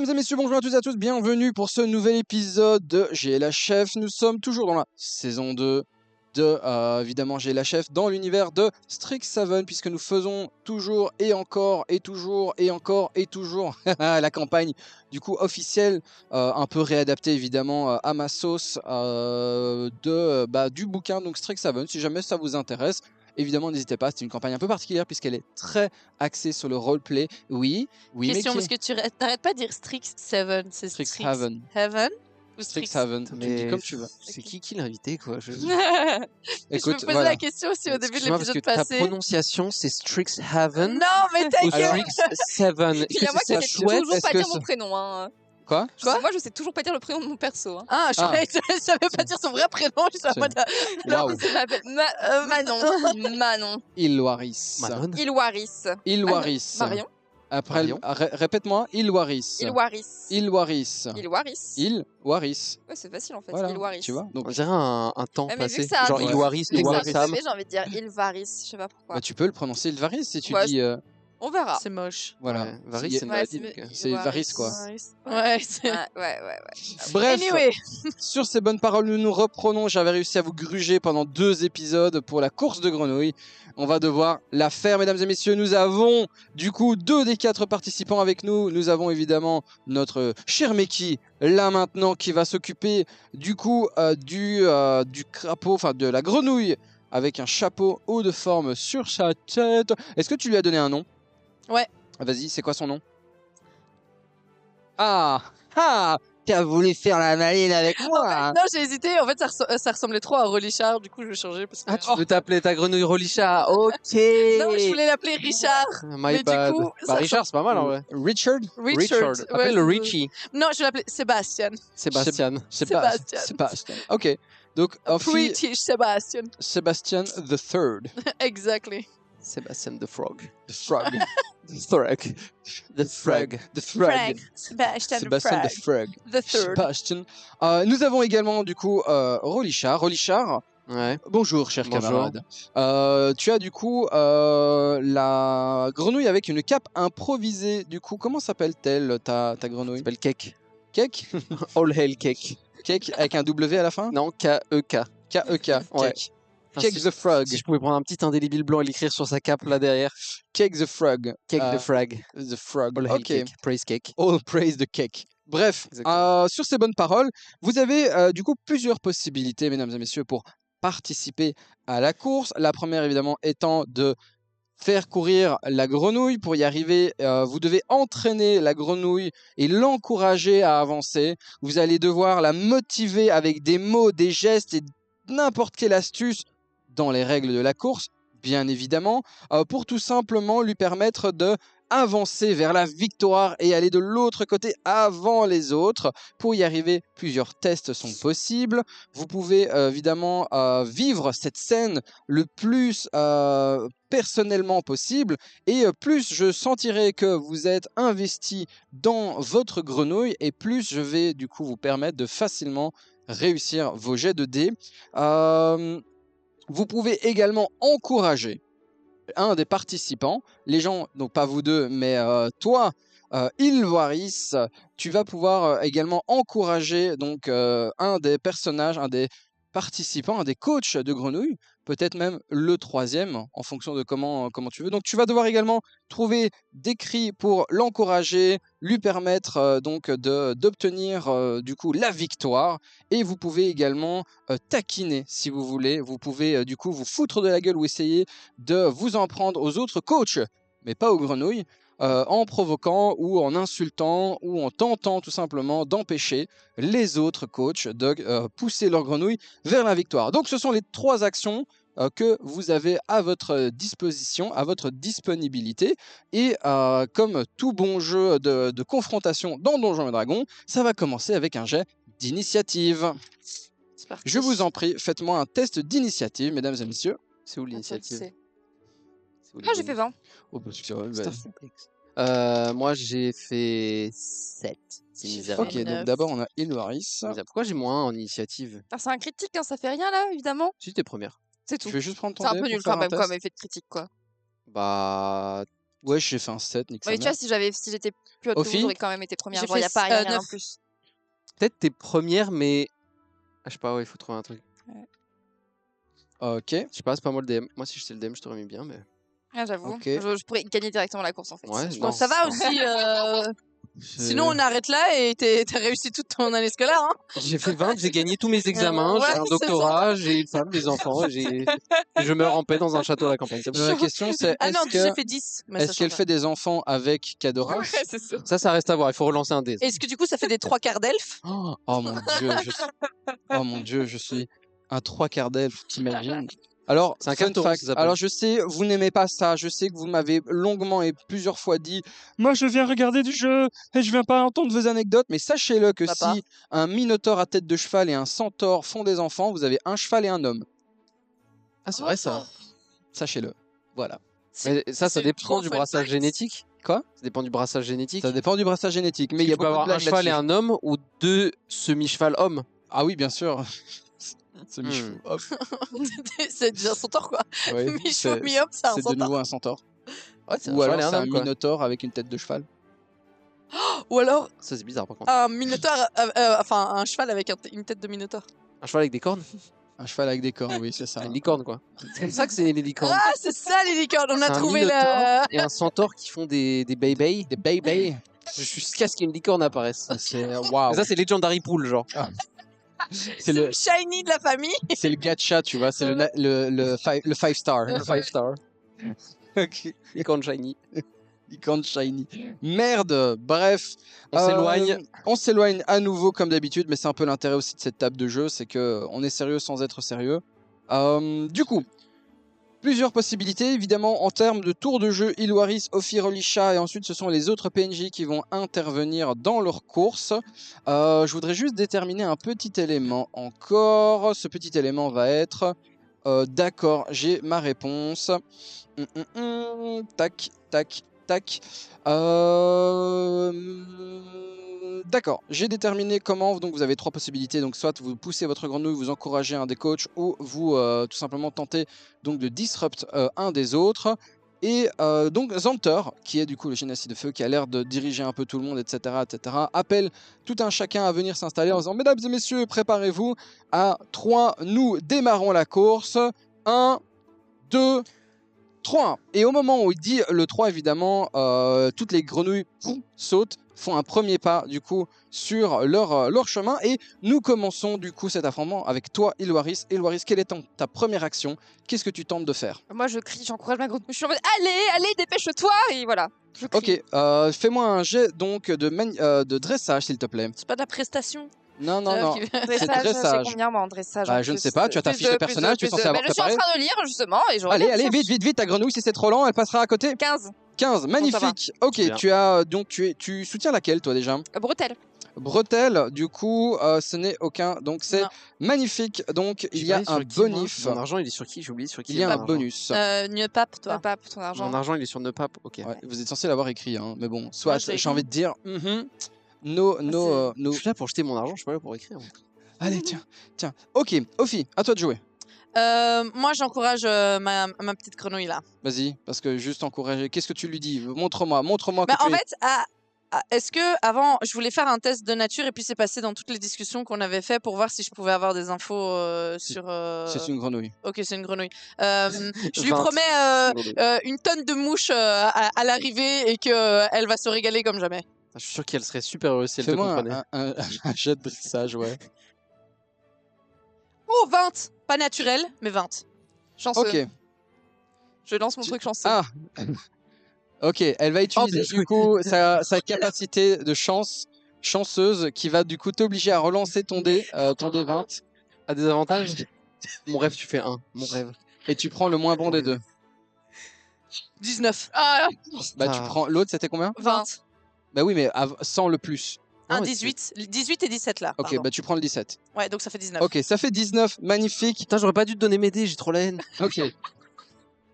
Mesdames et messieurs, bonjour à toutes et à tous, bienvenue pour ce nouvel épisode de GLHF. Nous sommes toujours dans la saison 2 de, évidemment, GLHF dans l'univers de Strixhaven, puisque nous faisons toujours et encore et toujours et encore et toujours la campagne du coup officielle, un peu réadaptée évidemment à ma sauce du bouquin, donc Strixhaven, si jamais ça vous intéresse. Évidemment, n'hésitez pas, c'est une campagne un peu particulière puisqu'elle est très axée sur le roleplay. Oui, Question, mais parce que tu n'arrêtes pas de dire Strixhaven, c'est Strixhaven. Strixhaven ou Strixhaven, tu me dis comme tu veux. C'est qui l'invité, quoi Je Écoute, me posais voilà. la question aussi au début de Excuse-moi, parce que l'épisode ta passé. prononciation, c'est Strixhaven Non, mais ou ta gueule. Strixhaven. Puis il y a moi qui sais chouette? toujours pas Est-ce dire que mon prénom. Hein. Quoi? Moi, je sais toujours pas dire le prénom de mon perso. Hein. Ah, je savais pas dire son vrai prénom, je suis en C'est- mode... Waouh. Il s'appelle Manon. Manon. Ilwaris. Manon. Ilwaris. Ilwaris. Marion. Après, Marion. répète-moi, Ilwaris. Ilwaris. Ilwaris. Ilwaris. Ilwaris. Ouais, c'est facile en fait. Voilà, Ilwaris. tu vois. Donc, On dirait un temps Ouais, mais vu passé. que ça Genre arrive- Ilwaris, Vu que ça Ilwaris arrive, Sam. j'ai envie de dire Ilvaris. Je sais pas pourquoi. bah, tu peux le prononcer Ilvaris si tu Ouais, dis. On verra. C'est moche. Voilà. Ouais, Varis, C'est- c'est une Ouais, maladie. c'est- donc, C'est Varis, quoi. Ouais, c'est... Ouais. Bref, Anyway, sur ces bonnes paroles, nous nous reprenons. J'avais réussi à vous gruger pendant 2 épisodes pour la course de grenouilles. On va devoir la faire, mesdames et messieurs. Nous avons du coup 2 des 4 participants avec nous. Nous avons évidemment notre cher Meki, là maintenant, qui va s'occuper du coup du crapaud, enfin de la grenouille, avec un chapeau haut de forme sur sa tête. Est-ce que tu lui as donné un nom? Ouais. Vas-y, c'est quoi son nom? Ah, t'as voulu faire la maline avec moi, hein. non, j'ai hésité. En fait, ça ressemblait trop à Rolichard. Du coup, je vais changer. Parce que... Ah, tu veux t'appeler ta grenouille Rolicha? Ok. Non, je voulais l'appeler Richard. My Mais du bad. coup, Bah, ça Richard, c'est pas mal en vrai. Richard? Richard. Ouais, Appelle-le Richie. Non, je vais l'appeler Sébastien. Sébastien. Sébastien. Sébastien. Ok. Donc, British Sébastien. Sébastien the Third. Exactly. Sébastien the Frog. The Frog. The Frog. The Frog. The Frog. Sébastien Sébastien the Frog. The third. Sébastien. Nous avons également du coup Rolichard. Rolichard, Ouais. bonjour cher Bonjour. camarade. Tu as du coup la grenouille avec une cape improvisée. Du coup, comment s'appelle-t-elle ta grenouille? S'appelle Cake. Cake? All Hail Cake. Cake avec un W à la fin? Non, K-E-K. K-E-K. Ouais. Cake. Enfin, Cake si- the Frog. Si je pouvais prendre un petit indélébile blanc et l'écrire sur sa cape là derrière. Cake the Frog. Cake the Frog. The Frog. All Hail Ok. Cake. Praise Cake. All praise the cake. Bref, Exactement. sur ces bonnes paroles, vous avez du coup plusieurs possibilités, mesdames et messieurs, pour participer à la course. La première, évidemment, étant de faire courir la grenouille. Pour y arriver, vous devez entraîner la grenouille et l'encourager à avancer. Vous allez devoir la motiver avec des mots, des gestes et n'importe quelle astuce dans les règles de la course, bien évidemment, pour tout simplement lui permettre de avancer vers la victoire et aller de l'autre côté avant les autres. Pour y arriver, plusieurs tests sont possibles. Vous pouvez évidemment vivre cette scène le plus personnellement possible, et plus je sentirai que vous êtes investi dans votre grenouille, et plus je vais du coup vous permettre de facilement réussir vos jets de dés. Vous pouvez également encourager un des participants, les gens, donc pas vous deux, mais toi, Ilvaris, tu vas pouvoir également encourager donc un des personnages, un des participants, un des coachs de grenouille, peut-être même le troisième, en fonction de comment tu veux. Donc tu vas devoir également trouver des cris pour l'encourager, lui permettre donc d'obtenir du coup la victoire. Et vous pouvez également taquiner si vous voulez. Vous pouvez du coup vous foutre de la gueule ou essayer de vous en prendre aux autres coachs, mais pas aux grenouilles, en provoquant ou en insultant ou en tentant tout simplement d'empêcher les autres coachs de pousser leur grenouille vers la victoire. Donc ce sont les 3 actions que vous avez à votre disposition, à votre disponibilité. Et comme tout bon jeu de confrontation dans Donjons et Dragons, ça va commencer avec un jet d'initiative. C'est parti. Je vous en prie, faites-moi un test d'initiative, mesdames et messieurs. C'est où l'initiative? C'est- Ah, j'ai fait 20. Oh, bah, C'est un complexe. Moi, j'ai fait 7. C'est J'ai misérable. Ok, fait donc 9. d'abord on a Ilvaris. Pourquoi j'ai moins en initiative? Alors, c'est un critique, hein, ça fait rien là, évidemment. Si t'es première. C'est Tu tout. veux juste prendre ton C'est un dé peu pour nul faire quand même test comme effet de critique, quoi. Bah, Ouais, j'ai fait un 7, nique sa Oui, tu mère. vois, si j'étais plus haute que vous, Ophi j'aurais quand même été première. J'ai Genre, y a fait pas y a rien en 9. plus. Peut-être t'es première, mais. Ah, je sais pas, ouais, il faut trouver un truc. Ok, Je sais pas, c'est pas moi le DM. Moi, si j'étais le DM, je t'aurais mis bien, mais. Ah, j'avoue. ok. Je pourrais gagner directement la course en fait. Ouais, Je non. pense. Ça va non. aussi. Je- Sinon, on arrête là et t'as réussi toute ton année scolaire. Hein. J'ai fait 20, j'ai gagné tous mes examens, Ouais, j'ai un c'est ça. doctorat, j'ai une femme, des enfants, je meurs en paix dans un château à la campagne. C'est bon. La question c'est Ah non, est-ce j'ai que fait 10. Mais ça est-ce qu'elle change fait des enfants avec Cadoras? rien. Ouais, c'est sûr. Ça reste à voir, il faut relancer un dé. Est-ce que du coup, ça fait des 3/4 d'elfes? Oh mon dieu, oh mon dieu, je suis un 3/4 d'elfe, t'imagines? Alors, C'est un fun carteron, fact. ça s'appelle. Alors, je sais, vous n'aimez pas ça. Je sais que vous m'avez longuement et plusieurs fois dit, moi, je viens regarder du jeu et je viens pas entendre vos anecdotes. Mais sachez-le que Papa. si un minotaure à tête de cheval et un centaure font des enfants, vous avez un cheval et un homme. Ah, c'est vrai ça. Sachez-le. Voilà. Mais ça c'est dépend trop du fun brassage fact. génétique. Quoi? Ça dépend du brassage génétique. Ça dépend du brassage génétique, mais Parce il y que a tu peux beaucoup de avoir un blagues cheval et là-dessus. un homme ou deux semi-cheval hommes. Ah oui, bien sûr. C'est Hmm. mi-chevaux. Hop. C'est déjà son tort, quoi. Oui, Mi-chevaux, c'est mi-homme, c'est un c'est de centaure. nouveau un centaure. Ouais, c'est un Ou cheval alors et un c'est un homme, quoi. minotaure avec une tête de cheval. Ou alors Ça, c'est bizarre, par contre. un minotaure, enfin un cheval avec une tête de minotaure. Un cheval avec des cornes. Un cheval avec des cornes, oui, c'est ça. Une licorne, quoi. C'est comme ça que c'est les licornes. Ah, c'est ça les licornes, on C'est a un trouvé minotaure la. et un centaure qui font des baby. Des baby. Je suis jusqu'à ce qu'une licorne apparaisse. C'est waouh. Mais ça, c'est Legendary Pool, genre. C'est le shiny de la famille. c'est le gacha, tu vois, c'est le 5 star. Le 5 star. Ok. Licorne shiny. Licorne shiny. Merde. Bref, On s'éloigne. On s'éloigne à nouveau comme d'habitude, mais c'est un peu l'intérêt aussi de cette table de jeu, c'est que on est sérieux sans être sérieux. Du coup, plusieurs possibilités, évidemment, en termes de tour de jeu, Ilwaris, Ophi, Rolisha, et ensuite ce sont les autres PNJ qui vont intervenir dans leur course. Je voudrais juste déterminer un petit élément encore. Ce petit élément va être... D'accord, j'ai ma réponse. Tac, tac, tac. D'accord, j'ai déterminé comment. Donc vous avez trois possibilités. Donc soit vous poussez votre grenouille, vous encouragez un des coachs, ou vous tout simplement tentez donc de disrupt un des autres. Et donc Zanter, qui est du coup le génocide de feu, qui a l'air de diriger un peu tout le monde, etc., appelle tout un chacun à venir s'installer en disant « Mesdames et messieurs, préparez-vous, à 3, nous démarrons la course. 1, 2, 3 ». Et au moment où il dit le 3, évidemment, toutes les grenouilles sautent, font un premier pas du coup sur leur chemin, et nous commençons du coup cet affrontement avec toi, Ilwaris. Ilwaris, quelle est ta première action? Qu'est-ce que tu tentes de faire? Moi, je crie, j'encourage ma grenouille. Je suis en mode allez, dépêche-toi et voilà. Je crie. Ok, fais-moi un jet donc de dressage, s'il te plaît. C'est pas de la prestation. Non, non, non. C'est Dressage, dressage. j'ai combien moi en dressage Bah, en je ne plus sais pas, tu as ta Plus fiche de deux, personnage, tu es plus censé deux. avoir Mais je suis en préparé. train de lire justement et je Allez, regarde allez, ça. vite, vite, vite, ta grenouille, si c'est trop lent, elle passera à côté. 15. 15, magnifique. Ok, Bien. tu as donc tu soutiens laquelle toi déjà? Bretelle. Bretelle, du coup, ce n'est aucun, donc c'est Non. magnifique. Donc il y a J'ai un oublié sur qui, moi bonus. Mon argent, il est sur qui? J'ai oublié sur qui. Il y a mon un argent. bonus. Une pape, toi. Pas ton argent. Mon argent, il est sur Nepap. Ok. Ouais, vous êtes censé l'avoir écrit, hein, mais bon, soit j'ai j'ai envie de dire, no, Je suis là pour jeter mon argent, je suis pas là pour écrire. Allez, tiens. Ok, Ophi, à toi de jouer. Moi, j'encourage ma petite grenouille là. Vas-y, parce que juste encourager. Qu'est-ce que tu lui dis? Montre-moi Mais que en tu es... fait, est-ce que avant, je voulais faire un test de nature et puis c'est passé dans toutes les discussions qu'on avait fait pour voir si je pouvais avoir des infos sur. C'est une grenouille. Ok, c'est une grenouille. Je lui 20. promets une tonne de mouches à l'arrivée et que elle va se régaler comme jamais. Je suis sûr qu'elle serait super heureuse si elle te Fais-moi comprenait. un jet de dressage, ouais. Oh, 20! Pas naturel, mais 20. Chanceux. Ok. Je lance mon truc chanceux. Ah. Ok, elle va utiliser bien du coup sa capacité de chanceuse qui va du coup t'obliger à relancer ton dé 20 À des avantages Mon rêve, tu fais 1. Mon rêve. et tu prends le moins bon des deux. 19. Ah, Bah tu prends l'autre, c'était combien? 20. Bah oui, mais sans le plus. Un ouais, 18. 18 et 17 là. Ok, pardon. bah tu prends le 17. Ouais, donc ça fait 19. Ok, ça fait 19, magnifique. Putain, j'aurais pas dû te donner mes dés, j'ai trop la haine. Ok.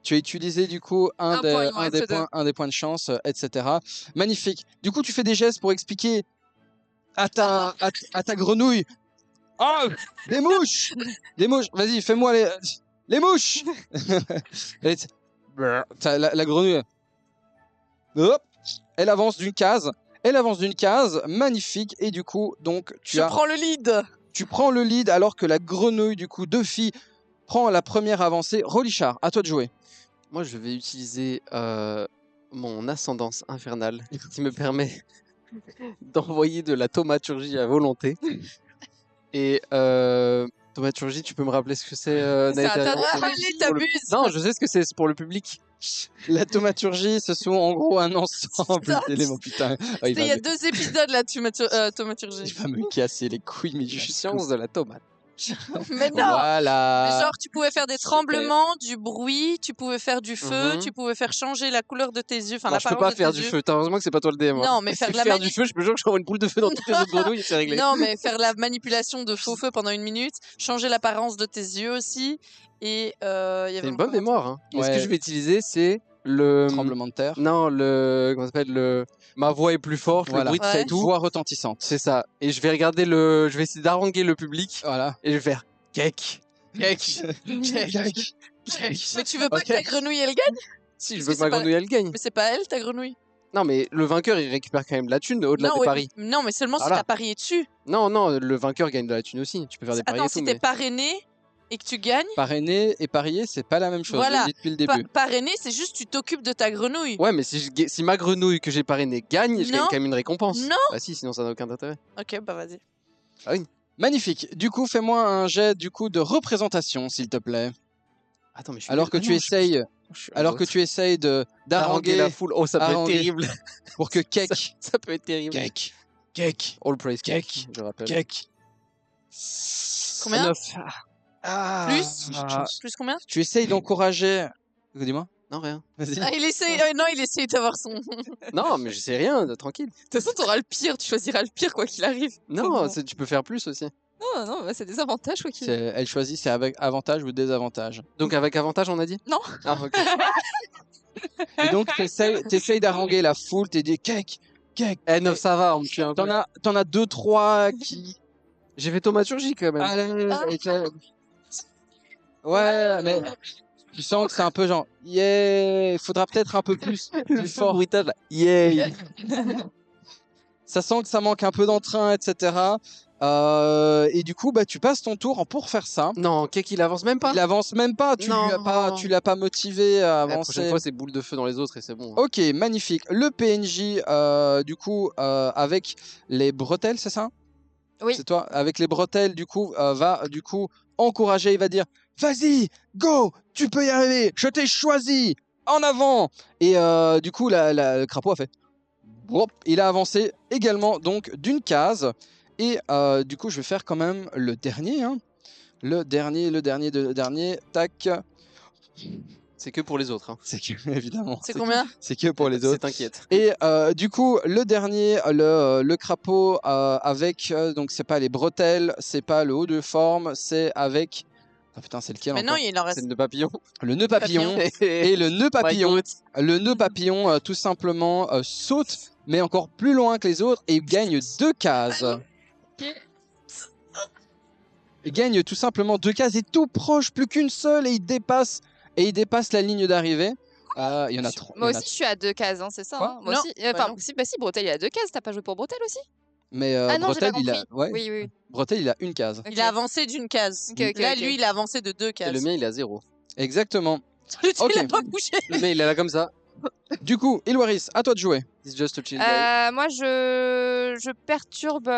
Tu as utilisé du coup Un point, il m'en reste deux. un des points de chance, etc. Magnifique. Du coup, tu fais des gestes pour expliquer à ta grenouille. Oh, des mouches! Des mouches! Vas-y, fais-moi les mouches! Et la grenouille. Hop, elle avance d'une case. Elle avance d'une case, magnifique. Et du coup, donc, Je prends le lead. tu prends le lead alors que la grenouille, du coup, Duffy, prend la première avancée. Rolichard, à toi de jouer. Moi, je vais utiliser mon ascendance infernale qui me permet d'envoyer de la thaumaturgie à volonté. Et thaumaturgie, tu peux me rappeler ce que c'est, C'est un tas de Naïta? Allez, t'abuses. Non, je sais ce que c'est pour le public. La thaumaturgie, ce sont en gros un ensemble Putain, d'éléments. Putain, ah, Il y a 2 épisodes là, thaumaturgie. il va me casser les couilles, mais La juste science de la tomate. Mais non. Voilà. Genre, tu pouvais faire des tremblements, du bruit, tu pouvais faire du feu, Mhm. tu pouvais faire changer la couleur de tes yeux, enfin Non, je peux l'apparence pas de faire tes du yeux. feu. Heureusement que c'est pas toi le DM. Non, mais faire de la faire du feu, je peux jure que j'envoie une boule de feu dans toutes les autres grenouilles et c'est réglé. Non, mais faire la manipulation de faux feu pendant 1 minute, changer l'apparence de tes yeux aussi, et il y avait C'est une encore bonne un mémoire. Hein. Mais ce Ouais. que je vais utiliser, c'est le. Tremblement de terre. Non, comment ça s'appelle le. Ma voix est plus forte, Voilà. le bruit de ça Ouais. et tout. Voix retentissante. C'est ça. Et je vais regarder le. Je vais essayer d'haranguer le public Voilà. et je vais faire cake. Cake. Mais tu veux pas Ok. que ta grenouille elle gagne? Si, je Parce veux que que ma c'est pas- grenouille elle gagne. Mais c'est pas elle ta grenouille. Non, mais le vainqueur il récupère quand même de la thune au-delà Non, des oui, paris. non, mais seulement si Voilà. t'as parié dessus. Non, non, le vainqueur gagne de la thune aussi. Tu peux faire des paris Attends, et tout. si t'es Mais... parrainé et que tu gagnes, Parrainer et parier, c'est pas la même chose. Voilà. Je le dis depuis le début. parrainé, c'est juste tu t'occupes de ta grenouille. Ouais, mais si ma grenouille que j'ai parrainée gagne, je gagne Non. quand même une récompense. Non. Bah si, sinon ça n'a aucun intérêt. Ok, bah vas-y. Magnifique. Du coup, fais-moi un jet de représentation, s'il te plaît. Attends, mais je suis Alors nul. que Ah tu non, essayes, je suis un alors que gosse. tu essayes de Haranguer d'haranguer la foule. Oh, ça peut être haranguer. terrible. pour que Cake, Ça peut être terrible. Cake, All praise Cake. cake, je rappelle. Cake. Combien? 9. Ah. Plus combien? Tu essayes d'encourager. Dis-moi. Non, rien. Vas-y. Ah, il essaye. Non, il essaye d'avoir son. De Non, mais je sais rien, tranquille. toute façon, t'auras le pire. Tu choisiras le pire quoi qu'il arrive. Non, bon. tu peux faire plus aussi. Non, non, bah, c'est des avantages quoi qu'il Elle choisit, c'est avec avantage ou désavantage. Donc avec avantage, on a dit Non. Ah, ok. Et donc, t'essayes d'haranguer la foule, t'es dit Cake, Cake. Eh, 9, ça va, on me suit un peu. T'en as 2-3 qui. J'ai fait thaumaturgie quand même. Allez, ouais, mais tu sens que c'est un peu genre, yeah, faudra peut-être un peu plus fort. bruitage là. Yeah. Ça sent que ça manque un peu d'entrain, etc. Et du coup, bah, tu passes ton tour pour faire ça. Non, Cake il avance même pas. Il avance même pas, tu Non. l'as pas motivé à La prochaine avancer. fois, c'est boule de feu dans les autres et c'est bon. Ok, magnifique. Le PNJ, du coup, avec les bretelles, c'est ça? Oui. C'est toi. Avec les bretelles, du coup, va du coup encourager. Il va dire, vas-y, go, tu peux y arriver. Je t'ai choisi. En avant. Et du coup, le crapaud a fait. Hop, il a avancé également donc d'une case. Et du coup, je vais faire quand même le dernier. Hein. Le dernier. Tac. C'est que pour les autres. Hein. C'est que, évidemment. C'est combien? C'est que pour les autres. T'inquiète. Et du coup, le dernier, le crapaud avec, donc c'est pas les bretelles, c'est pas le haut de forme, c'est avec. Ah putain, c'est lequel Mais encore non, il en C'est reste. le papillon. Le nœud papillon. Et le nœud papillon, tout simplement saute, mais encore plus loin que les autres et gagne 2 cases. Il gagne tout simplement 2 cases et tout proche, plus qu'une seule, et il dépasse la ligne d'arrivée. Il y en a 3. Moi aussi, je suis à 2 cases, hein, c'est ça. Quoi Hein. Moi Non, aussi. bah Enfin, non. si, bah si, Bretel, il a 2 cases. T'as pas joué pour Bretel aussi? Mais Ah non, j'ai pas Bretel, il a, compris. ouais, Oui, oui. Bretel, il a 1 case. Ok. Il a avancé d'une case. Ok, ok, Là, ok. lui, il a avancé de 2 Et cases. le mien, il est à 0. Exactement. Il Ok. a pas bougé. Le mien, il est là comme ça. Du coup, Ilwaris, à toi de jouer. It's just a chill guy. Moi, je perturbe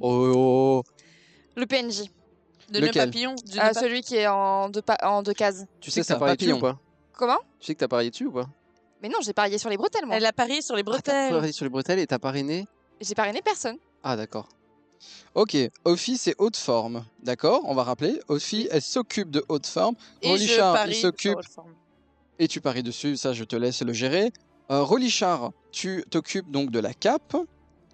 Oh, le PNJ. De nœud Lequel? papillon. du nœud papillon. Celui qui est en 2 cases. Tu sais sais que que t'as c'est un parié dessus ou papillon. pas Comment? Tu sais que t'as parié dessus ou pas Mais non, j'ai parié sur les bretelles, moi. Elle a parié sur les T'as bretelles. parié sur les bretelles et t'as parrainé. J'ai parrainé personne. Ah, d'accord. ok. Ophi, c'est haute forme. D'accord, on va rappeler. Ophi, elle s'occupe de haute forme. Et je Rolichard, parie il sur s'occupe. haute forme. Et tu paries dessus, ça, je te laisse le gérer. Rolichard, tu t'occupes donc de la cape.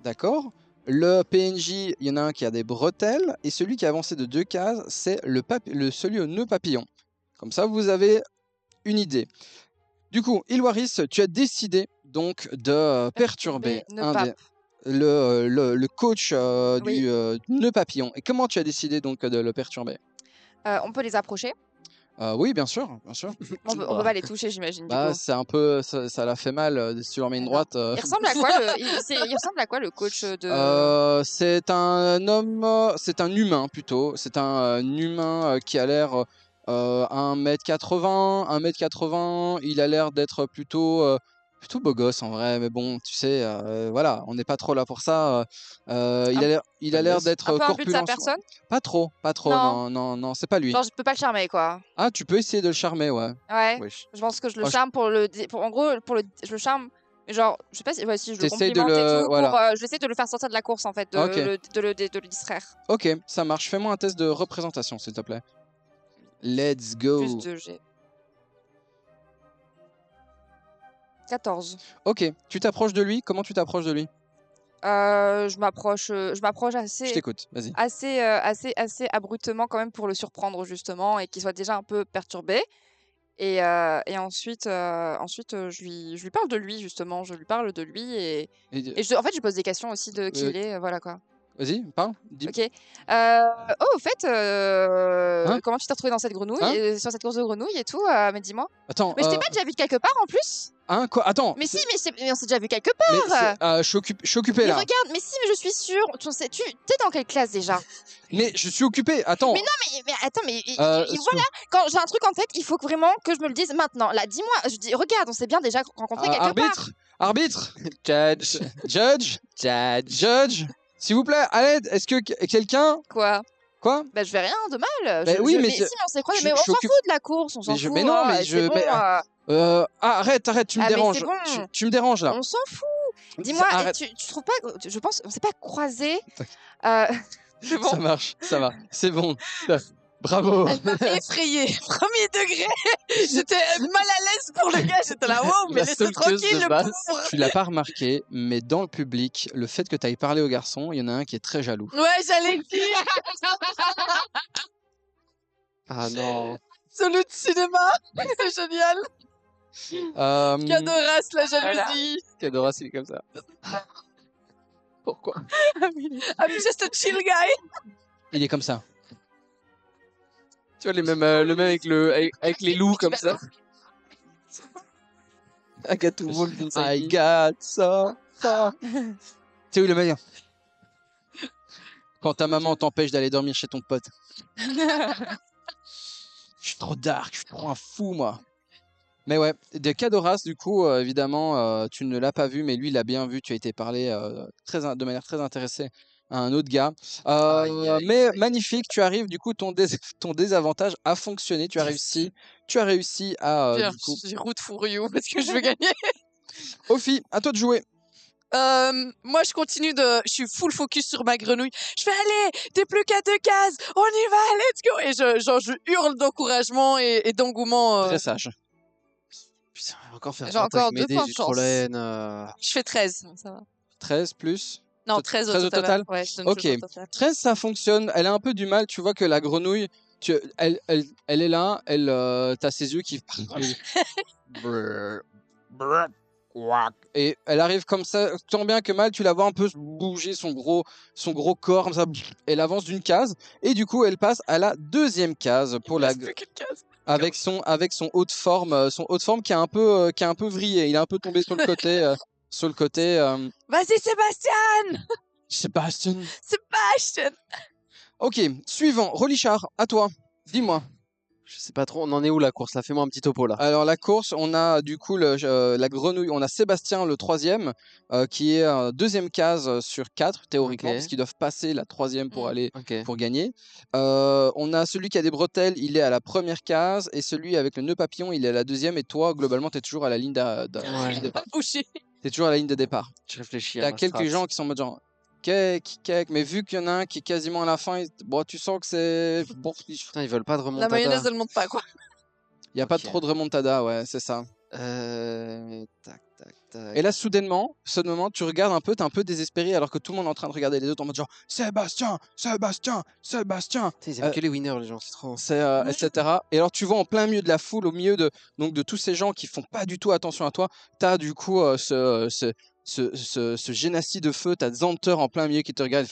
D'accord. Le PNJ, il y en a un qui a des bretelles. Et celui qui a avancé de 2 cases, c'est celui au nœud papillon. Comme ça, vous avez une idée. Du coup, Ilwaris, tu as décidé donc de perturber Nœud pape. le coach Oui. du nœud papillon. Et comment tu as décidé donc de le perturber? On peut les approcher. Oui, bien sûr, bien sûr. On peut pas les toucher, j'imagine, du Bah, coup. c'est un peu, ça l'a fait mal si tu leur mets une Ah non. droite. Il ressemble à quoi il ressemble à quoi le coach de. C'est un homme, c'est un humain plutôt. C'est un humain qui a l'air 1m80, 1m80. Il a l'air d'être plutôt beau gosse en vrai. Mais bon, tu sais, voilà, on n'est pas trop là pour ça. Il a l'air Palmès. d'être Un peu un but de sa corpulent. personne? Pas trop, Non. non, non, non, c'est pas lui. Genre, je peux pas le charmer, quoi. Ah, tu peux essayer de le charmer, ouais. Ouais. Wesh. Je pense que je le Oh, je- charme en gros, je le charme. Mais genre, je sais pas si, ouais, si je le T'essayes de complimente et le, tout voilà. j'essaie de le faire sortir de la course en fait, Ok, de le distraire. ok, ça marche. Fais-moi un test de représentation, s'il te plaît. Let's Plus go. 2 G. 14. Ok, tu t'approches de lui. Comment tu t'approches de lui? Je m'approche Je assez, t'écoute, vas-y. assez abruptement quand même pour le surprendre justement et qu'il soit déjà un peu perturbé. Et ensuite, je lui parle de lui justement, je lui parle de lui Et, en fait, je lui pose des questions aussi de qui euh, il est, voilà quoi. vas-y, parle. Dis. Ok. Oh, au fait, Hein? comment tu t'es retrouvé dans cette grenouille, Hein? sur cette course de grenouilles et tout, mais dis-moi. Attends, Mais je t'ai pas déjà vu quelque part en plus? hein, quoi? Attends. Mais si, mais on s'est déjà vu quelque Mais part. je suis occupé Mais là. regarde, mais si, mais je suis sûre. Tu t'es dans quelle classe déjà? Mais je suis occupé. Attends. Mais non, mais attends, mais Euh, voilà, quand j'ai un truc en tête, il faut vraiment que je me le dise maintenant. Là, dis-moi, je dis, regarde, on s'est bien déjà rencontrés quelque part. Arbitre, Judge. judge, Judge. s'il vous plaît, à l'aide. Est-ce que quelqu'un, Quoi? quoi? Bah, je fais rien de mal. Bah oui, mais mais si, mais on s'est croisés, je mais on suis s'en occupé. fout de la course, on s'en fout. Mais non, hein, mais et c'est bon, arrête, tu me Ah, mais déranges. c'est bon. Tu me déranges là. on s'en fout. Dis-moi, et Arrête. tu trouves pas, je pense, on s'est pas croisés. C'est bon. Ça marche, ça va. C'est bon. Bravo. Elle m'a effrayée, premier degré. J'étais mal à l'aise pour le gars. J'étais là, wow, mais La laisse-le stalkeuse tranquille, de le base. pauvre. Tu l'as pas remarqué, mais dans le public, le fait que tu ailles parler aux garçons, il y en a un qui est très jaloux. Ouais, j'allais le dire. Ah non. Celui de cinéma. C'est génial. Cadoras, la jalousie. Cadora, c'est comme ça. Pourquoi? I'm just a chill guy. Il est comme ça. Tu vois, le même avec les loups comme ça. I got to walk inside I me. got so far. Tu sais où le meilleur? Quand ta maman t'empêche d'aller dormir chez ton pote. Je suis trop dark, je suis trop un fou, moi. Mais ouais, de Cadoras, du coup, évidemment, tu ne l'as pas vu, mais lui, il l'a bien vu. Tu as été parlé de manière très intéressée à un autre gars. Aïe, aïe, Mais aïe. magnifique, tu arrives, du coup, ton désavantage a fonctionné. Tu as réussi à, Bien, du coup... j'ai route for you parce que je veux gagner. Ophi, à toi de jouer. Moi, je suis full focus sur ma grenouille. Je fais, allez, t'es plus qu'à 2 cases, on y va, let's go. Et je hurle d'encouragement et d'engouement. Très sage. Putain, on va encore faire J'ai droite encore avec 2 Médée, points de j'ai trop chance. la haine. Je fais 13. Ça va. 13 plus. Non, Tot- 13 13 au au total. total. Ouais, je donne Ok. toujours au total. 13, ça fonctionne. Elle a un peu du mal. Tu vois que la grenouille, elle est là. T'as ses yeux qui... Et elle arrive comme ça, tant bien que mal, tu la vois un peu bouger son gros corps, comme ça, elle avance d'une case, et du coup, elle passe à la deuxième case pour Il la, reste plus qu'une case. avec son haut de forme qui a un peu vrillé, il est un peu tombé sur le côté, Vas-y, Sébastien. Sébastien. Sébastien. Ok, suivant, Rolichard, à toi, dis-moi. Je sais pas trop, on en est où la course là? Fais-moi un petit topo là. Alors la course, on a du coup la grenouille, on a Sébastien le troisième qui est deuxième case sur 4 théoriquement, Ok. parce qu'ils doivent passer la troisième pour aller Ok. pour gagner. On a celui qui a des bretelles, il est à la première case, et celui avec le nœud papillon, il est à la deuxième, et toi globalement tu es toujours à la ligne de départ. Bouché. T'es toujours à la ligne de départ. Je réfléchis Il y à a ma quelques strat. gens qui sont en mode genre kek, mais vu qu'il y en a un qui est quasiment à la fin, bon, tu sens que c'est bon, il Putain, ils veulent pas de La remontada. mayonnaise, elle monte pas, quoi. n'y a pas Ok. trop de remontada, ouais, c'est ça. Tac. Et là, soudainement, ce moment, tu regardes un peu, t'es un peu désespéré alors que tout le monde est en train de regarder les autres en mode genre Sébastien. Putain, ils aiment que les winners, les gens, c'est trop. Etc. Et alors, tu vois en plein milieu de la foule, au milieu de tous ces gens qui font pas du tout attention à toi, t'as du coup ce Genasi de feu, t'as Zanter en plein milieu qui te regarde,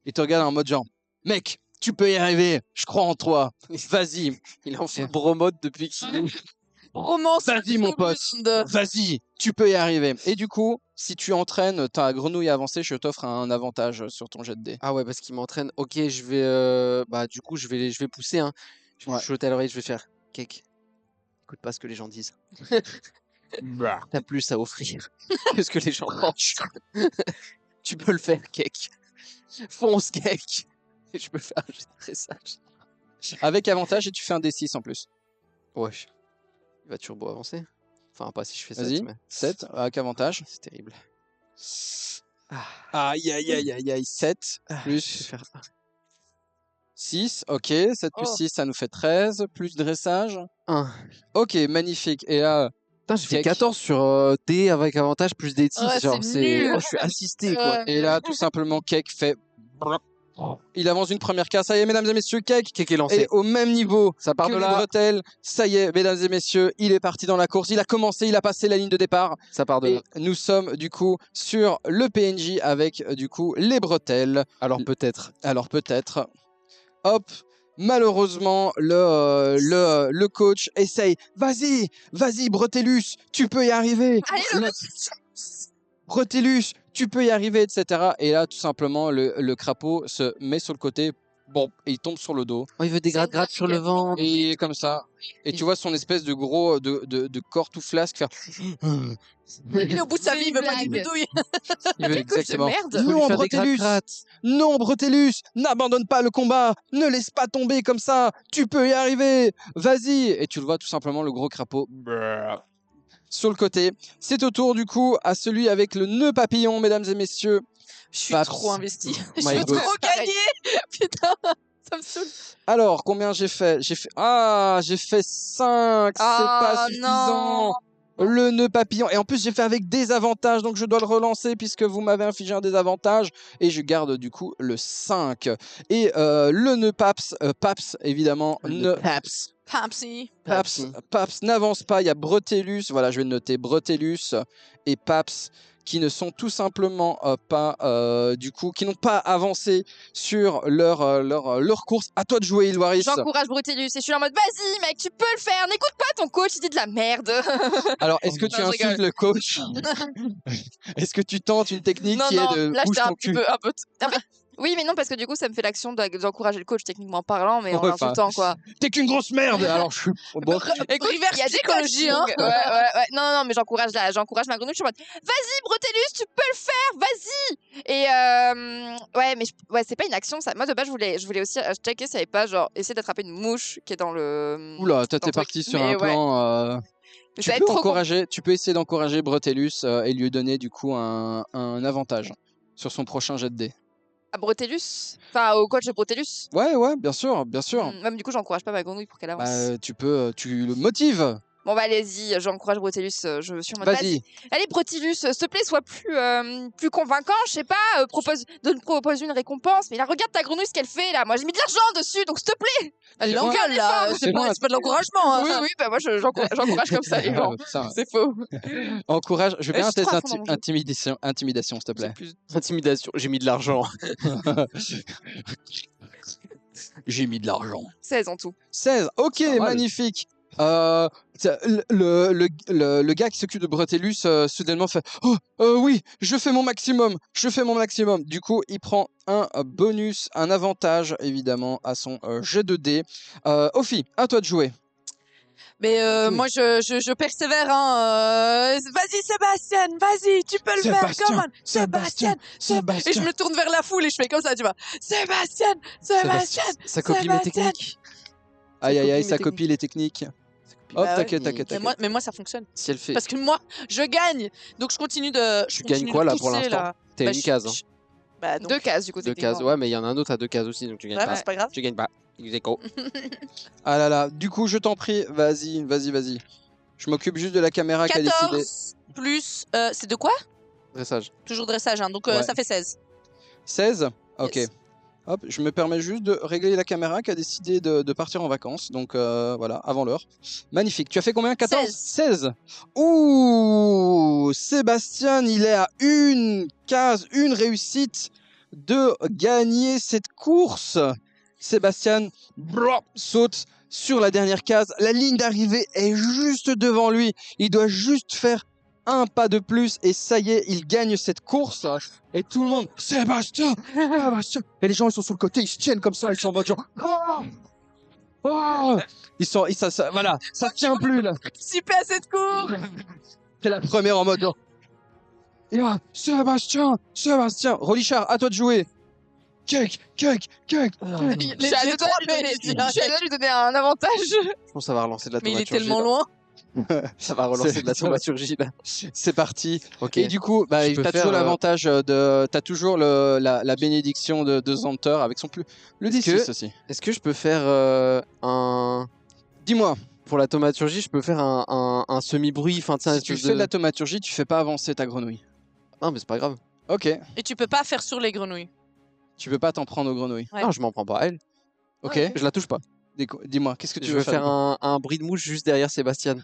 il te regarde en mode genre Mec, tu peux y arriver, je crois en toi. Vas-y, Il est en full bro mode depuis qu'il... Romance. vas-y mon pote, vas-y, tu peux y arriver. Et du coup, si tu entraînes ta grenouille avancée, je t'offre un avantage sur ton jet de dés. Ah ouais, parce qu'il m'entraîne. Ok, je vais... Bah du coup, je vais pousser, hein. Je vais Ouais. chuchoter à l'oreille, je vais faire... Cake, écoute pas ce que les gens disent. T'as plus à offrir que ce que les gens pensent. Tu peux le faire, Cake. Fonce, Cake. Et je peux faire un jet de dressage. Avec avantage et tu fais un D6 en plus. Ouais. Il va turbo avancer. Enfin, pas si je fais ça, Vas-y, mais 7 avec avantage. c'est terrible. Aïe, aïe, aïe, aïe, aïe, 7 Je vais plus faire... 6, ok, 7 plus Oh. 6, ça nous fait 13, plus dressage. 1. Ok, magnifique. Et là, Putain, j'ai fait Cake. 14 sur D avec avantage plus D de 6. Ouais, genre, c'est nul. Oh, je suis assisté, quoi. Ouais. et là, tout simplement, Cake fait... Il avance une première case. Ça y est, mesdames et messieurs, Cake Cake est est lancé. au même niveau Ça part que de les là. bretelles. Ça y est, mesdames et messieurs, il est parti dans la course. Il a commencé, il a passé la ligne de départ. Ça part de là. Et nous sommes du coup sur le PNJ avec du coup les bretelles. Alors peut-être. Alors peut-être. Hop. Malheureusement, le coach essaye. Vas-y, vas-y, Bretellus, tu peux y arriver. Allez, Bretellus, tu peux y arriver, etc. Et là, tout simplement, le crapaud se met sur le côté. Bon, et il tombe sur le dos. Oh, il veut des C'est une gratte-gratte sur le blague. ventre. Et comme ça. Et tu vois son espèce de gros de corps tout flasque faire. Il est au bout de sa C'est vie, il une veut pas du blague. bidouille. Il veut exactement. merde. Faut lui Non, faire des Bretellus, gratte-gratte. non, Bretellus, n'abandonne pas le combat, ne laisse pas tomber comme ça, tu peux y arriver, vas-y. Et tu le vois tout simplement le gros crapaud sur le côté. C'est au tour du coup à celui avec le nœud papillon, mesdames et messieurs. Je suis Paps. trop investi. Je My veux God. trop gagner. Putain, ça me saoule. Alors, combien j'ai fait? J'ai fait 5, c'est pas Ah, suffisant. non. Le nœud papillon. Et en plus, j'ai fait avec des avantages, donc je dois le relancer puisque vous m'avez infligé un désavantage. Et je garde du coup le 5. Et le nœud Paps, Paps évidemment, Paps. Pampsy. Paps n'avance pas. Il y a Bretellus, voilà, je vais le noter, Bretellus et Paps qui ne sont tout simplement pas, du coup, qui n'ont pas avancé sur leur course. À toi de jouer, Ilwaris. J'encourage Brutellus et je suis en mode vas-y mec, tu peux le faire, n'écoute pas ton coach, il dit de la merde. Alors, est-ce que tu Non, je insultes le coach? Est-ce que tu tentes une technique Non, qui non, est de là bouge j'étais ton un petit cul? peu. Oui, mais non, parce que du coup, ça me fait l'action d'encourager le coach techniquement parlant, mais en Ouais, enfin, l'insultant quoi. T'es qu'une grosse merde. Alors, je suis bon. Écoute, reverse Il y a des psychologie, hein. coachings. Ouais. Non, non, mais j'encourage ma grenouille, je suis en mode vas-y, Bretellus, tu peux le faire, vas-y. Et ouais, mais ouais, c'est pas une action ça. Moi de base, je voulais aussi checker s'il n'y avait pas genre essayer d'attraper une mouche qui est dans le. Oula, toi dans t'es le truc. parti sur Mais un ouais. plan. Mais Tu ça va peux être trop encourager, tu peux essayer d'encourager Bretellus et lui donner du coup un avantage sur son prochain jet de dés. à Bretellus, enfin au coach de Bretellus. Ouais, bien sûr, bien sûr. Même du coup, j'encourage pas ma grenouille pour qu'elle avance. Bah, tu le motives. Bon bah allez-y, j'encourage Bretellus, je suis en mode Vas-y. Allez Bretellus, s'il te plaît, sois plus convaincant, je sais pas, propose une récompense. Mais là, regarde ta grenouille ce qu'elle fait là. Moi j'ai mis de l'argent dessus, donc s'il te plaît. Elle C'est l'engueule, là. C'est bon, C'est pas de l'encouragement, hein. Oui, bah moi j'encourage comme ça les gens. Putain, C'est faux. encourage. Je veux bien je un suis test trop à fond dans mon jeu. intimidation, s'il te plaît. Intimidation. J'ai mis de l'argent. J'ai mis de l'argent. 16 en tout. 16, ok, Pas mal. magnifique. Le gars qui s'occupe de Bretellus soudainement fait oui, je fais mon maximum. Du coup, il prend un bonus, un avantage évidemment à son jet de dés. Ophi, à toi de jouer. Mais moi, je persévère, hein. Vas-y, Sébastien, vas-y, tu peux le faire, come on. Sébastien. Et je me tourne vers la foule et je fais comme ça, tu vois. Sébastien. Ça copie mes Sébastien. techniques. Aïe, aïe, aïe, copie ça mes copie les techniques. Hop, Bah ouais. t'inquiète. Mais moi, ça fonctionne. Si elle fait. Parce que moi, je gagne. Donc, je continue de. Tu gagnes quoi, là, pour l'instant T'es Bah, une case. Hein. Bah, donc. 2 cases du coup. 2 techniquement. cases. Ouais, mais il y en a un autre à 2 cases aussi, donc tu gagnes Ouais, pas. mais c'est pas grave. Tu gagnes pas. Execo. Ah là là, du coup, je t'en prie, vas-y. Je m'occupe juste de la caméra qui a décidé. 14 plus. C'est de quoi? Dressage. Toujours dressage, hein. Donc, Ouais. ça fait 16. 16. Ok. Yes. Hop, je me permets juste de régler la caméra qui a décidé de partir en vacances. Donc voilà, avant l'heure. Magnifique. Tu as fait combien? 14? 16. Ouh, Sébastien, il est à une case, une réussite de gagner cette course. Sébastien saute sur la dernière case. La ligne d'arrivée est juste devant lui. Il doit juste faire un pas de plus et ça y est, il gagne cette course. Et tout le monde, Sébastien. Et les gens, ils sont sur le côté, ils se tiennent comme ça, ils sont en mode genre... voilà, ça tient plus là. Participer à cette course. C'est la première en mode genre... Et là, Sébastien. Rolichard, à toi de jouer. Cake. J'allais lui donner un avantage. Je pense que ça va relancer de la Mais il est thaumaturgie. tellement loin. Ça va relancer de la thaumaturgie là. C'est parti. Ok. Et du coup, Je peux t'as faire, toujours l'avantage de... T'as toujours la bénédiction de Zanter avec son plus... Le Est-ce D6 que- aussi. Est-ce que je peux faire un. Dis-moi, Pour la thaumaturgie, je peux faire un semi-bruit. Enfin, si tu fais de la thaumaturgie, tu fais pas avancer ta grenouille. Non, mais c'est pas grave. Ok. Et tu peux pas faire sur les grenouilles. Tu peux pas t'en prendre aux grenouilles. Ouais. Non, je m'en prends pas à elle. Ok. Ouais. Je la touche pas. Dis-moi, qu'est-ce que tu Je veux veux faire un bruit de mouche juste derrière Sébastien.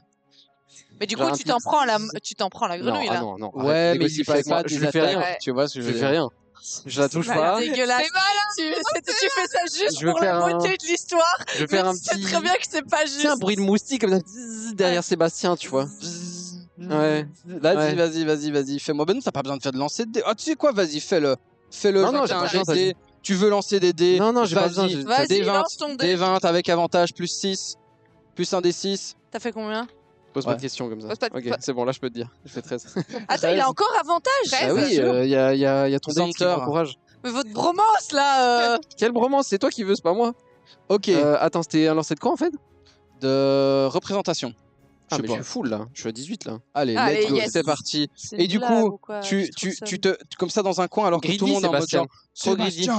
Mais du Genre coup, un tu t'en prends la grenouille non, là. non, non. Ouais, arrête, mais négocie il pas fait avec moi. pas Je des lui fais rien. attaques. Tu vois ce que Je je veux lui fais dire. rien. Je la touche C'est pas. dégueulasse. C'est Tu fais ça juste Je veux pour la faire un- beauté de l'histoire. Je vais faire Mais un tu sais petit. très bien que c'est pas juste. C'est un bruit de moustique comme ça bzzz, derrière Sébastien, tu vois. Ouais. Vas-y, Ouais. vas-y, fais-moi. Ben non, t'as pas besoin de faire de lancer de dés. Ah, tu sais quoi, vas-y, fais-le. Fais-le. Non, non, T'as j'ai un pas jet besoin, de dés. Tu veux lancer des dés. Non, non, j'ai pas besoin. Vas-y. Vas-y, Des 20, lance ton dé. des 20 avec avantage, plus 6. Plus un des 6. T'as fait combien? Pose pas Ouais. de questions comme ça. Pose pas de- Ok, c'est bon, là je peux te dire. Je fais 13. Attends, il a encore avantage. Ah oui, il y a ton dé qui Zanter. m'encourage. Mais votre bromance là. Quelle bromance, c'est toi qui veux, c'est pas moi. Ok. Attends, c'était un lancer de quoi en fait? De représentation. Ah, Je sais mais pas. je suis full là. Je suis à 18 là. Allez, Allez, let's go, yes. c'est parti. C'est Et une du blague coup, ou quoi? Je tu, suis trop tu, seule. tu te, comme ça dans un coin, alors que tout le Greedy, monde est en mode Sébastien. genre Trop greedy.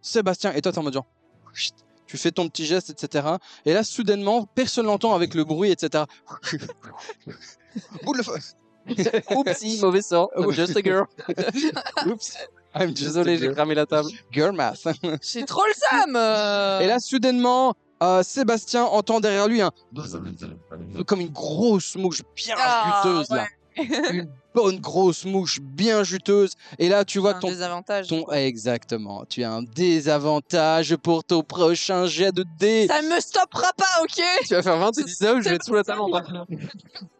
Sébastien. Et toi, t'es en mode genre, chut. Tu fais ton petit geste, etc. Et là, soudainement, personne l'entend avec le bruit, etc. Boule de feu. Oupsie, mauvais sort. I'm just a girl. Oups. I'm just Désolé, a j'ai girl. cramé la table. Girl math. J'ai trop le seum. Et là, soudainement, Sébastien entend derrière lui un comme une grosse mouche bien Ah, juteuse là. Une bonne grosse mouche bien juteuse. Et là, tu vois que un ton désavantage. exactement. Tu as un désavantage pour ton prochain jet de dés. Ça me stoppera pas, ok? Tu vas faire 20, tu dis ça ou je vais être sous la table en train de-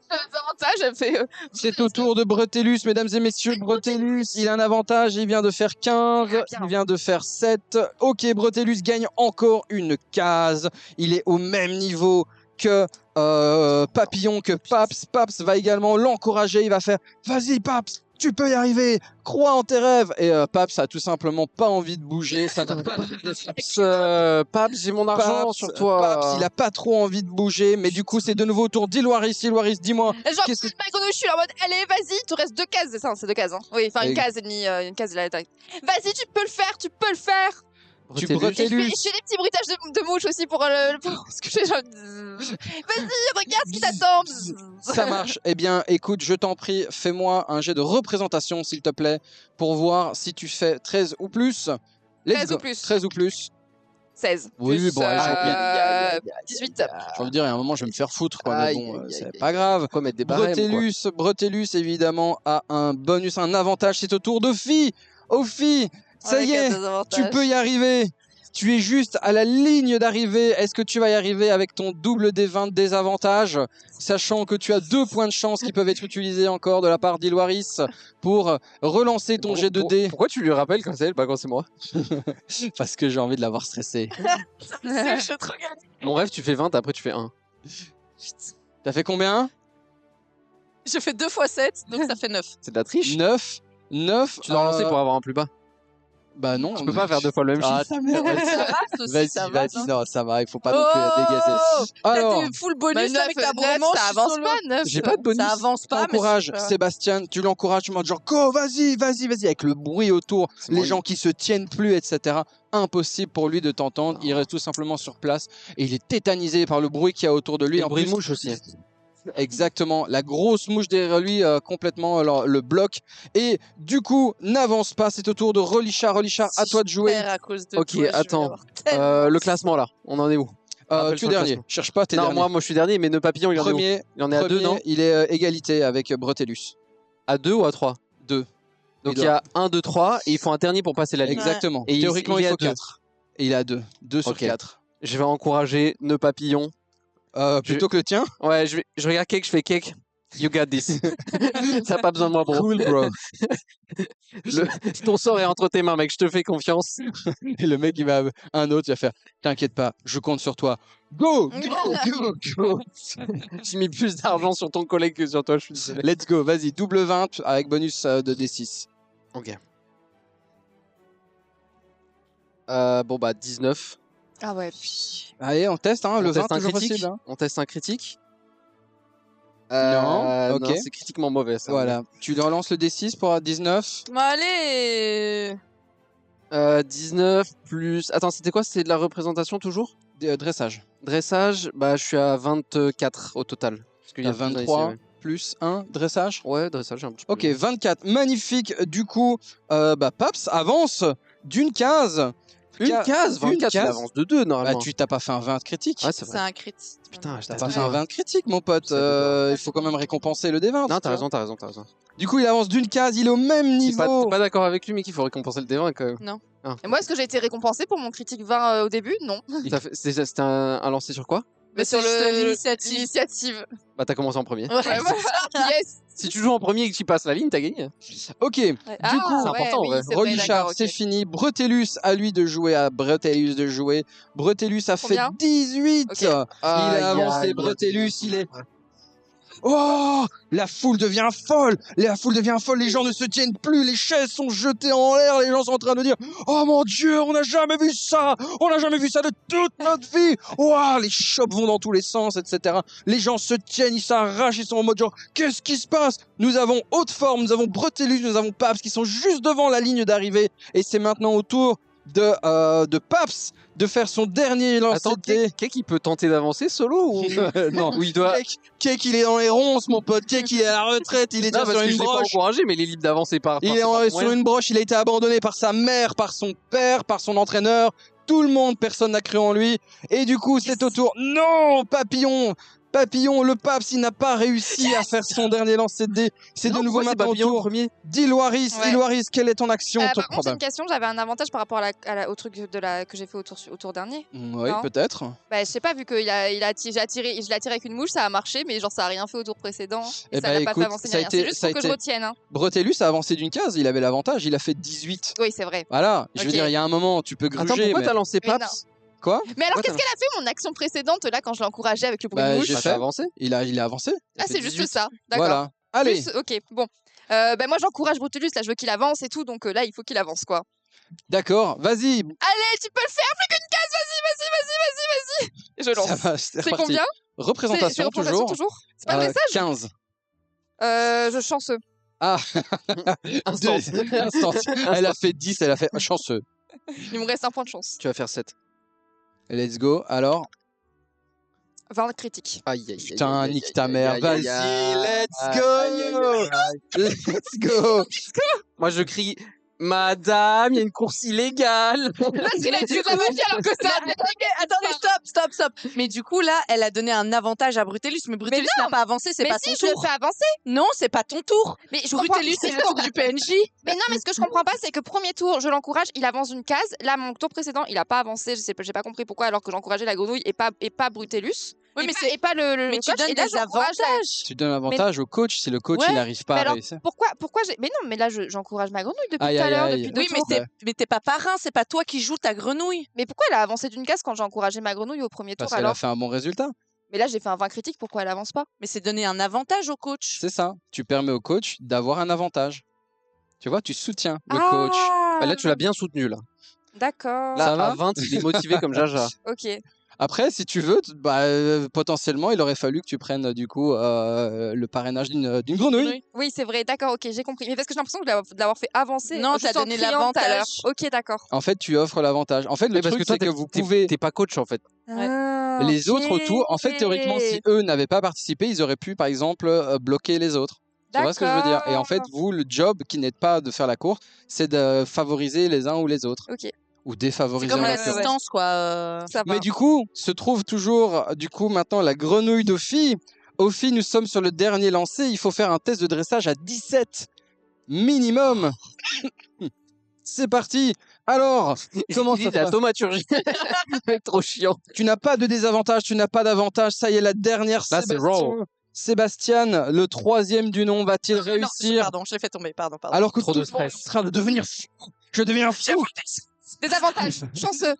Avantage, elle fait. C'est au tour de Bretellus, mesdames et messieurs. Bretellus, il a un avantage. Il vient de faire 15. Bien. Il vient de faire 7. Ok, Bretellus gagne encore une case. Il est au même niveau que Papillon, que Paps. Paps va également l'encourager. Il va faire vas-y, Paps, tu peux y arriver. Crois en tes rêves. Et Paps a tout simplement pas envie de bouger. Ça n'a pas Paps, j'ai mon argent Paps, sur toi. Paps, il a pas trop envie de bouger. Mais du coup, c'est de nouveau au tour d'Iloiris. Iloiris, dis-moi. Genre, Qu'est-ce que- ma grenouille, je suis là en mode, allez, vas-y, il te reste 2 cases, c'est ça, c'est 2 cases. Hein. Oui, enfin, Et- une case et demie, une case de la taille. Vas-y, tu peux le faire, tu peux le faire. Tu Bretellus. Et je Bretellus. fais des petits bruitages de mouche aussi pour ce que j'ai genre. Vas-y, regarde ce qui t'attend. Ça marche. Eh bien, écoute, je t'en prie, fais-moi un jet de représentation, s'il te plaît, pour voir si tu fais 13 ou plus. Let's 13 go. ou plus. 13 ou plus. 16. Oui, Plus, bon, allez, j'ai 18. J'ai envie de dire, à un moment, je vais me faire foutre, quoi. Mais Aïe, bon, aïe, aïe, c'est aïe, pas grave. Pourquoi mettre des barèmes, quoi. Bretellus, évidemment, a un bonus, un avantage. C'est au tour d'Ophi. Ophi, ça y est, tu peux y arriver. Tu es juste à la ligne d'arrivée. Est-ce que tu vas y arriver avec ton double des 20 de désavantage, sachant que tu as 2 points de chance qui peuvent être utilisés encore de la part d'Iloiris pour relancer ton jet de dés? Pourquoi tu lui rappelles quand c'est elle, pas quand c'est moi? Parce que j'ai envie de l'avoir stressé. Je suis trop gagne. Mon rêve, tu fais 20, après tu fais 1. T'as fait combien? Je fais 2 x 7, donc ça fait 9. C'est de la triche. 9. 9. Tu dois relancer pour avoir un plus bas. Bah non. Tu peux pas faire 2 fois le même Ah, chiffre. ta mère, vas-y. Ça passe aussi, Vas-y, ça va. vas-y, non, ça va, il faut pas non plus la Oh, dégazer. Alors, t'as tes full bonus Bah, 9, avec ta 9, bromance. ça avance pas, 9. J'ai pas de bonus. Ça avance pas, mais t'encourages c'est pas- Sébastien, tu l'encourages, tu me dis genre go, vas-y, avec le bruit autour, C'est les moi, gens qui se tiennent plus, etc. Impossible pour lui de t'entendre, il reste tout simplement sur place et il est tétanisé par le bruit qu'il y a autour de lui. Et En le bruit plus, de mouche aussi. exactement, la grosse mouche derrière lui complètement le bloc et du coup n'avance pas. C'est au tour de Rolichard. Rolichard, à Si toi de je jouer. perds à cause de Ok, toi, je vais attends. avoir tellement- Le classement là, on en est où? rappelle Tu sur es le dernier. classement. Cherche pas, t'es Non, dernier. moi je suis dernier, mais Nœud Papillon, il en est où? Premier, Il en est à 2, non? il est égalité avec Bretellus. À 2 ou à 3? 2. Donc il y a 1, 2, 3, et il faut un dernier pour passer la ligne. Exactement. Et Théoriquement, il il est à faut deux. 4. Et il a 2. 2 sur Ok. 4. Je vais encourager Nœud Papillon. Plutôt que le tien. Ouais, je regarde Cake, je fais Cake. You got this. T'as pas besoin de moi, bro. Cool, bro. Ton sort est entre tes mains, mec. Je te fais confiance. Et le mec, un autre, il va faire t'inquiète pas, je compte sur toi. Go, go, go. J'ai mis plus d'argent sur ton collègue que sur toi. Je suis désolé. Let's go, vas-y, double 20 avec bonus de D6. Ok. Bon, bah, 19. Ah ouais. Allez, on teste, hein, le On 20 teste un toujours critique. possible. Hein. On teste un critique. Non, ok. Non, c'est critiquement mauvais, ça. Voilà, tu relances le D6 pour 19. Allez 19 plus... Attends, c'était quoi? C'était de la représentation toujours? Dressage. Dressage, bah, je suis à 24 au total. Parce qu'il y T'as a 23 23 plus 1, dressage. Ouais, dressage, j'ai un petit peu. Ok, 24, magnifique. Du coup, Paps avance d'une case. Une case, 24, une il case. avance de 2 normalement. Bah, tu t'as pas fait un 20 critique. Ouais, c'est C'est vrai. un crit. Putain, je T'as t'ai pas fait un 20 critique, mon pote. Je savais pas. Il faut quand même récompenser le D20. Non, tu t'as vois. raison, t'as raison, t'as raison. Du coup, il avance d'une case, il est au même T'es pas, niveau. t'es pas d'accord avec lui, mais qu'il faut récompenser le D20 quand même. Non. Ah. Et moi, est-ce que j'ai été récompensée pour mon critique 20 au début? Non. C'était un lancer sur quoi? Mais sur c'est juste l'initiative. l'initiative. Bah, t'as commencé en premier. Ouais, Ouais, voilà. Yes. Si tu joues en premier et que tu passes la ligne, t'as gagné. Ok, Ouais. coup, c'est important, oui, ouais. c'est vrai, Relichard, d'accord, ok. c'est fini. Bretellus, à lui de jouer, à Bretellus de jouer. Bretellus a fait Combien 18. Ok. Il a avancé, Bretellus, il est... Oh, la foule devient folle. La foule devient folle. Les gens ne se tiennent plus. Les chaises sont jetées en l'air. Les gens sont en train de dire oh mon Dieu, on n'a jamais vu ça. On n'a jamais vu ça de toute notre vie. Waouh, les chopes vont dans tous les sens, etc. Les gens se tiennent, ils s'arrachent, ils sont en mode genre qu'est-ce qui se passe? Nous avons haute forme, nous avons Bretellus, nous avons Paps qui sont juste devant la ligne d'arrivée. Et c'est maintenant au tour de Paps de faire son dernier lancer Attends, de dés. Cake, il peut tenter d'avancer solo ou... Non, Ou il doit... Cake, il est dans les ronces, mon pote. Cake, il est à la retraite. Il est Non, déjà parce sur que une je l'ai pas broche. encouragé, mais il est libre d'avancer par... Il est sur une broche. Il a été abandonné par sa mère, par son père, par son entraîneur. Tout le monde, personne n'a cru en lui. Et du coup, c'est au tour. Non, Papillon. Papillon, le Paps, il n'a pas réussi à faire son dernier lancer de dés. C'est de nouveau maintenant au tour. premier. D'Iloiris. Ouais. Iloiris, quelle est ton action top Par contre, j'ai probable. une question. J'avais un avantage par rapport au truc que j'ai fait au tour dernier. Oui, Non. peut-être. Bah, je sais pas, vu que je l'ai attiré avec une mouche, ça a marché, mais genre ça a rien fait au tour précédent. Et Eh ça ben, n'a pas écoute, fait avancer ni ça a rien. été- C'est juste ça a pour que je été- retienne. Hein. Bretellus a avancé d'une case. Il avait l'avantage. Il a fait 18. Oui, c'est vrai. Voilà. Je veux Ok. dire, il y a un moment, tu peux gruger. Attends, pourquoi mais... t'as lancé Mais Paps? Quoi? Mais alors, Ouais, qu'est-ce qu'elle a fait, mon action précédente, là, quand je l'ai encouragée avec le bruit Bah, de mouche j'ai Bah, fait. t'as avancé. Il a avancé. Il a Ah, fait c'est juste 18. ça. D'accord. Voilà. Allez. Ok, bon. Bah, moi, j'encourage Brutulus, là, je veux qu'il avance et tout, donc là, il faut qu'il avance, quoi. D'accord. Vas-y. Allez, tu peux le faire, plus qu'une case, vas-y. Et je lance. Ça va, c'est C'est reparti. combien? Représentation, représentation toujours. C'est pas le dressage 15. Je chanceux. Ah, Instant. Instant. Elle a fait 10, elle a fait chanceux. Il me reste un point de chance. Tu vas faire 7. Let's go. Alors, 20 critiques. Aïe, aïe, aïe. putain, aïe, nique aïe, ta aïe, mère. aïe, Vas-y, aïe, let's aïe, go. aïe, aïe, aïe. Let's go. Moi, je crie Madame, il y a une course illégale. Là, c'est la de la magie, alors que ça. Attendez, stop. Mais du coup, là, elle a donné un avantage à Brutellus, mais Brutellus n'a pas avancé, c'est Mais pas si, son je le tour. fais avancer. Non, c'est pas ton tour. Mais je comprends. Brutellus, c'est le tour du PNJ. Mais non, mais ce que je comprends pas, c'est que premier tour, je l'encourage, il avance une case. Là, mon tour précédent, il a pas avancé. J'ai pas compris pourquoi, alors que j'encourageais la grenouille et pas Brutellus. Oui, mais et pas le Mais tu coach. donnes Et là, des j'encourage avantages. Tu donnes l'avantage au coach si le coach Ouais. il n'arrive pas Mais à alors, réussir. pourquoi j'ai. Mais non, mais là, j'encourage ma grenouille depuis Aïe, tout à aïe, l'heure, aïe. depuis 2 Oui, mais tours. t'es pas parrain, c'est pas toi qui joues ta grenouille. Mais pourquoi elle a avancé d'une case quand j'ai encouragé ma grenouille au premier tour Parce qu'elle a alors? fait un bon résultat. Mais là, j'ai fait un 20 critique, pourquoi elle avance pas? Mais c'est donner un avantage au coach. C'est ça. Tu permets au coach d'avoir un avantage. Tu vois, tu soutiens le coach. Ah, Bah, là, tu l'as bien soutenu, là. D'accord. Là, Ça va à 20, il est motivé comme Jaja. Ok. Après, si tu veux, potentiellement, il aurait fallu que tu prennes du coup le parrainage d'une grenouille. Oui, c'est vrai, d'accord, ok, j'ai compris. Mais parce que j'ai l'impression de l'avoir fait avancer. Non, juste t'as en donné criant tout à l'heure. l'avantage. Ok, d'accord. En fait, tu offres l'avantage. En fait, le Oui, parce truc, toi, c'est que vous pouvez. T'es pas coach, en fait. Ah, Les ok. autres tours, en fait, théoriquement, si eux n'avaient pas participé, ils auraient pu, par exemple, bloquer les autres. Tu vois ce que je veux dire? Et en fait, D'accord. vous, le job qui n'est pas de faire la course, c'est de favoriser les uns ou les autres. Ok, Ou C'est défavoriser comme en Ouais, l'occurrence. l'assistance, quoi. ça va. Mais du coup, se trouve toujours, du coup, maintenant la grenouille d'Ophi. Ophi, nous sommes sur le dernier lancé. Il faut faire un test de dressage à 17 minimum. C'est parti. Alors, comment ça Utilise se la passe? thaumaturgie. C'est trop chiant. Tu n'as pas de désavantage, tu n'as pas d'avantage. Ça y est, la dernière. Là, c'est raw. Sébastien, le troisième du nom, va-t-il Non, réussir? pardon, je l'ai fait tomber. Pardon. Alors que Trop tout de le monde est stress. en train de devenir fou. Je deviens fou. Des avantages. Chanceux.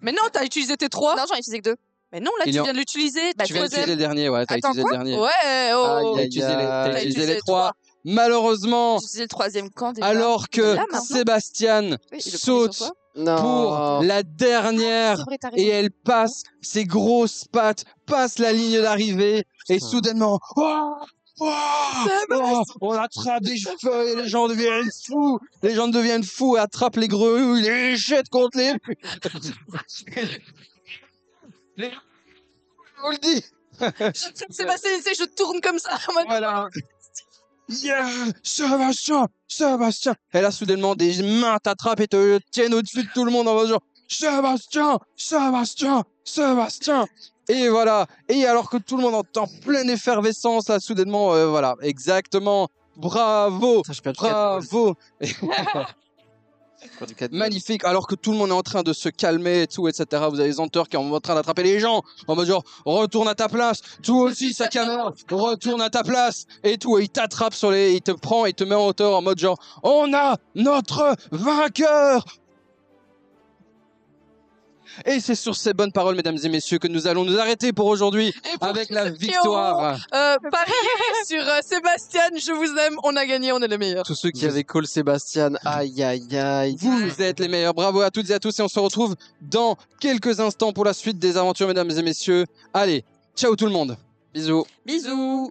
Mais non, t'as utilisé tes 3. Non, j'en ai utilisé que 2. Mais non, là, Il tu y en- viens de l'utiliser. Bah, Tu viens troisième. d'utiliser le dernier, ouais, t'as Attends, utilisé le dernier. Ouais, oh. T'as utilisé T'as utilisé utilisé les trois. Malheureusement, J'ai utilisé le troisième camp déjà. alors que Là, maintenant. Sébastien Oui, il est premier sur saute toi. Non. pour la dernière C'est vrai, t'as et raison. elle passe, ses grosses pattes passent la ligne d'arrivée et Putain. soudainement, on attrape des cheveux et les gens deviennent fous. Les gens deviennent fous et attrapent les grenouilles, les jettent contre les... les... Je vous le dis. Sébastien, je tourne comme ça. en mode- Voilà. Yeah, Sébastien. Et là, soudainement, des mains t'attrapent et te tiennent au-dessus de tout le monde en mode genre Sébastien. Et voilà. Et alors que tout le monde est en pleine effervescence, là, soudainement, voilà, exactement. Bravo. Putain, je perds du 4 Bravo. gold. Magnifique. Alors que tout le monde est en train de se calmer et tout, etc. Vous avez les Hunters qui sont en train d'attraper les gens en mode genre retourne à ta place. Toi aussi, Sakamar, retourne à ta place et tout. Et il t'attrape sur les, il te prend, il te met en hauteur en mode genre on a notre vainqueur. Et c'est sur ces bonnes paroles, mesdames et messieurs, que nous allons nous arrêter pour aujourd'hui Et pour avec tous la ceux qui victoire. Pariez sur Sébastien, je vous aime, on a gagné, on est les meilleurs. Tous ceux qui avaient call Sébastien, aïe aïe aïe. Vous êtes les meilleurs. Bravo à toutes et à tous et on se retrouve dans quelques instants pour la suite des aventures, mesdames et messieurs. Allez, ciao tout le monde. Bisous. Bisous.